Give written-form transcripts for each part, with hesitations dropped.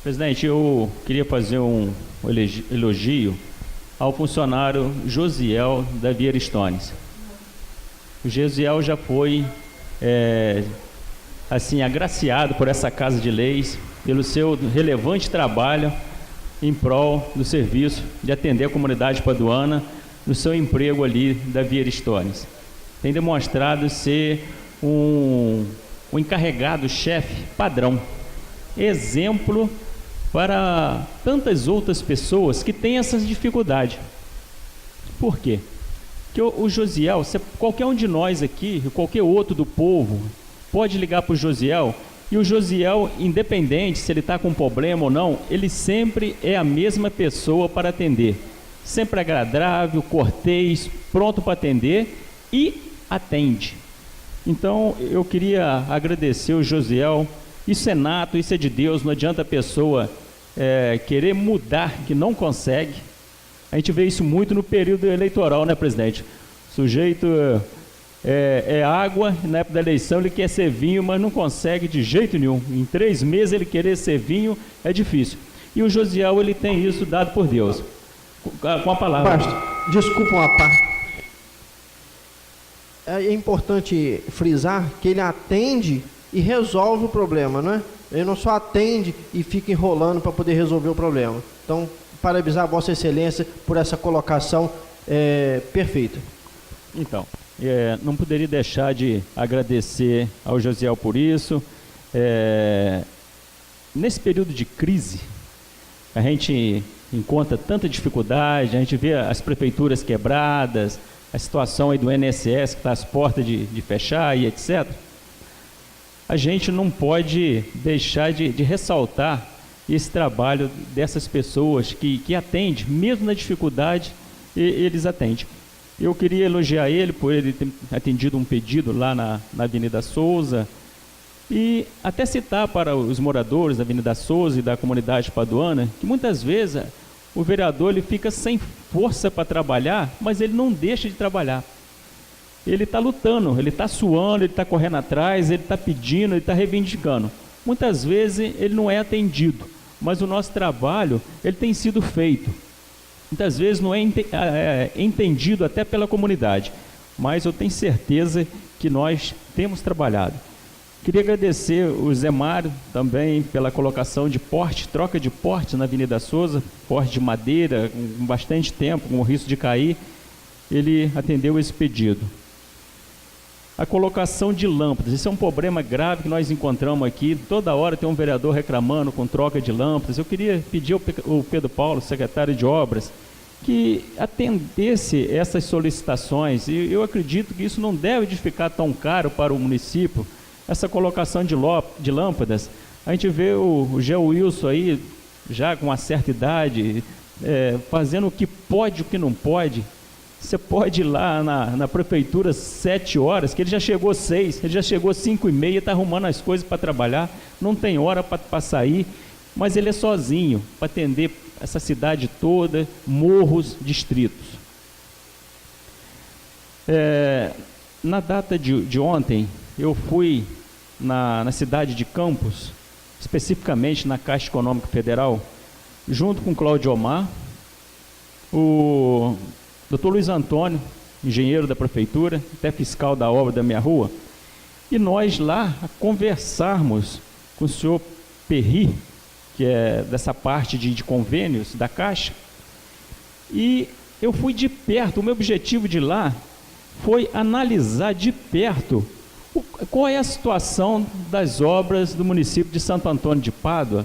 Presidente, eu queria fazer um elogio ao funcionário Josiel da Vieira Stones. O Josiel já foi assim, agraciado por essa Casa de Leis, pelo seu relevante trabalho em prol do serviço de atender a comunidade paduana no seu emprego ali da Vieira Stones. Tem demonstrado ser um encarregado-chefe padrão, exemplo para tantas outras pessoas que têm essas dificuldades. Por quê? Porque o Josiel, qualquer um de nós aqui, qualquer outro do povo, pode ligar para o Josiel, e o Josiel, independente se ele está com problema ou não, ele sempre é a mesma pessoa para atender. Sempre agradável, cortês, pronto para atender e atende. Então, eu queria agradecer o Josiel. Isso é nato, isso é de Deus, não adianta a pessoa querer mudar, que não consegue. A gente vê isso muito no período eleitoral, né, presidente? O sujeito é água, na época da eleição ele quer ser vinho, mas não consegue de jeito nenhum. Em 3 meses ele querer ser vinho é difícil. E o Josiel, ele tem isso dado por Deus. Com a palavra. Pastor, desculpa uma parte. É importante frisar que ele atende e resolve o problema, não é? Ele não só atende e fica enrolando para poder resolver o problema. Então, parabenizar a Vossa Excelência por essa colocação perfeita. Então, não poderia deixar de agradecer ao Josiel por isso. Nesse período de crise, a gente encontra tanta dificuldade, a gente vê as prefeituras quebradas, a situação aí do INSS que está às portas de fechar e etc. A gente não pode deixar de ressaltar esse trabalho dessas pessoas que atendem, mesmo na dificuldade, eles atendem. Eu queria elogiar ele por ele ter atendido um pedido lá na Avenida Souza, e até citar para os moradores da Avenida Souza e da comunidade paduana, que muitas vezes o vereador ele fica sem força para trabalhar, mas ele não deixa de trabalhar. Ele está lutando, ele está suando, ele está correndo atrás, ele está pedindo, ele está reivindicando. Muitas vezes ele não é atendido, mas o nosso trabalho ele tem sido feito. Muitas vezes não é entendido até pela comunidade, mas eu tenho certeza que nós temos trabalhado. Queria agradecer o Zé Mário também pela colocação de porte, troca de porte na Avenida Souza, porte de madeira, com bastante tempo, com o risco de cair. Ele atendeu esse pedido. A colocação de lâmpadas, isso é um problema grave que nós encontramos aqui. Toda hora tem um vereador reclamando com troca de lâmpadas. Eu queria pedir ao Pedro Paulo, secretário de Obras, que atendesse essas solicitações. E eu acredito que isso não deve de ficar tão caro para o município, essa colocação de lâmpadas. A gente vê o Gê Wilson aí, já com uma certa idade, fazendo o que pode e o que não pode. Você pode ir lá na prefeitura 7 horas, que ele já chegou 6, ele já chegou 5h30, está arrumando as coisas para trabalhar, não tem hora para sair, mas ele é sozinho para atender essa cidade toda, morros, distritos. Na data de ontem, eu fui na cidade de Campos, especificamente na Caixa Econômica Federal, junto com Cláudio Omar, o Dr. Luiz Antônio, engenheiro da prefeitura, até fiscal da obra da minha rua, e nós lá a conversarmos com o senhor Perri, que é dessa parte de convênios da Caixa, e eu fui de perto. O meu objetivo de lá foi analisar de perto qual é a situação das obras do município de Santo Antônio de Pádua,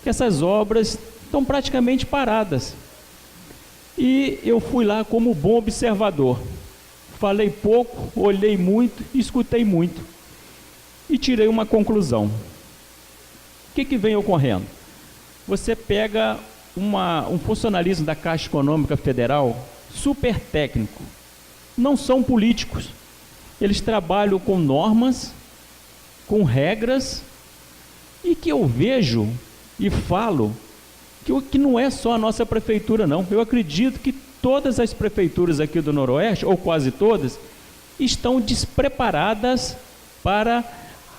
que essas obras estão praticamente paradas. E eu fui lá como bom observador. Falei pouco, olhei muito, escutei muito. E tirei uma conclusão. O que vem ocorrendo? Você pega um funcionalismo da Caixa Econômica Federal super técnico. Não são políticos. Eles trabalham com normas, com regras, e que eu vejo e falo que não é só a nossa prefeitura, não. Eu acredito que todas as prefeituras aqui do Noroeste, ou quase todas, estão despreparadas para,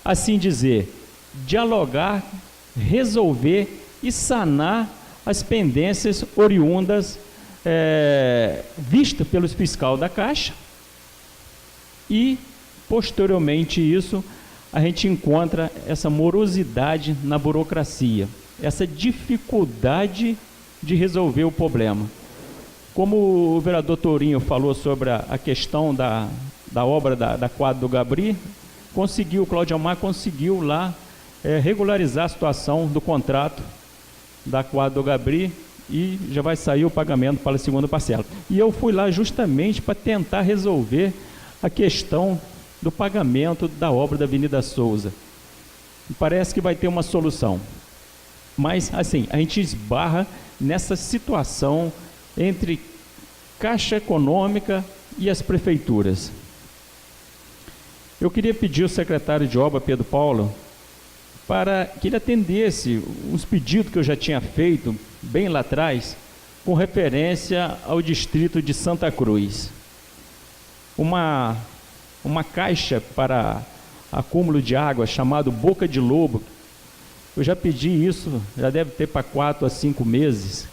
assim dizer, dialogar, resolver e sanar as pendências oriundas vistas pelos fiscal da Caixa. E, posteriormente isso, a gente encontra essa morosidade na burocracia, essa dificuldade de resolver o problema. Como o vereador Tourinho falou sobre a questão da obra da quadra do Gabri, o Cláudio Amar conseguiu lá regularizar a situação do contrato da quadra do Gabri e já vai sair o pagamento para a segunda parcela. E eu fui lá justamente para tentar resolver a questão do pagamento da obra da Avenida Souza. Parece que vai ter uma solução. Mas, assim, a gente esbarra nessa situação entre Caixa Econômica e as prefeituras. Eu queria pedir ao secretário de Obra, Pedro Paulo, para que ele atendesse os pedidos que eu já tinha feito, bem lá atrás, com referência ao distrito de Santa Cruz. Uma caixa para acúmulo de água, chamado Boca de Lobo. Eu já pedi isso, já deve ter para 4 a 5 meses.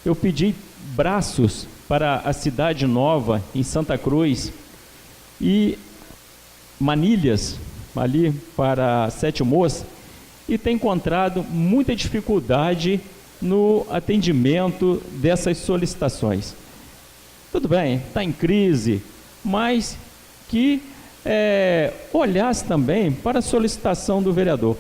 Eu pedi braços para a Cidade Nova, em Santa Cruz, e manilhas ali para Sete Moças, e tem encontrado muita dificuldade no atendimento dessas solicitações. Tudo bem, está em crise, mas que olhasse também para a solicitação do vereador.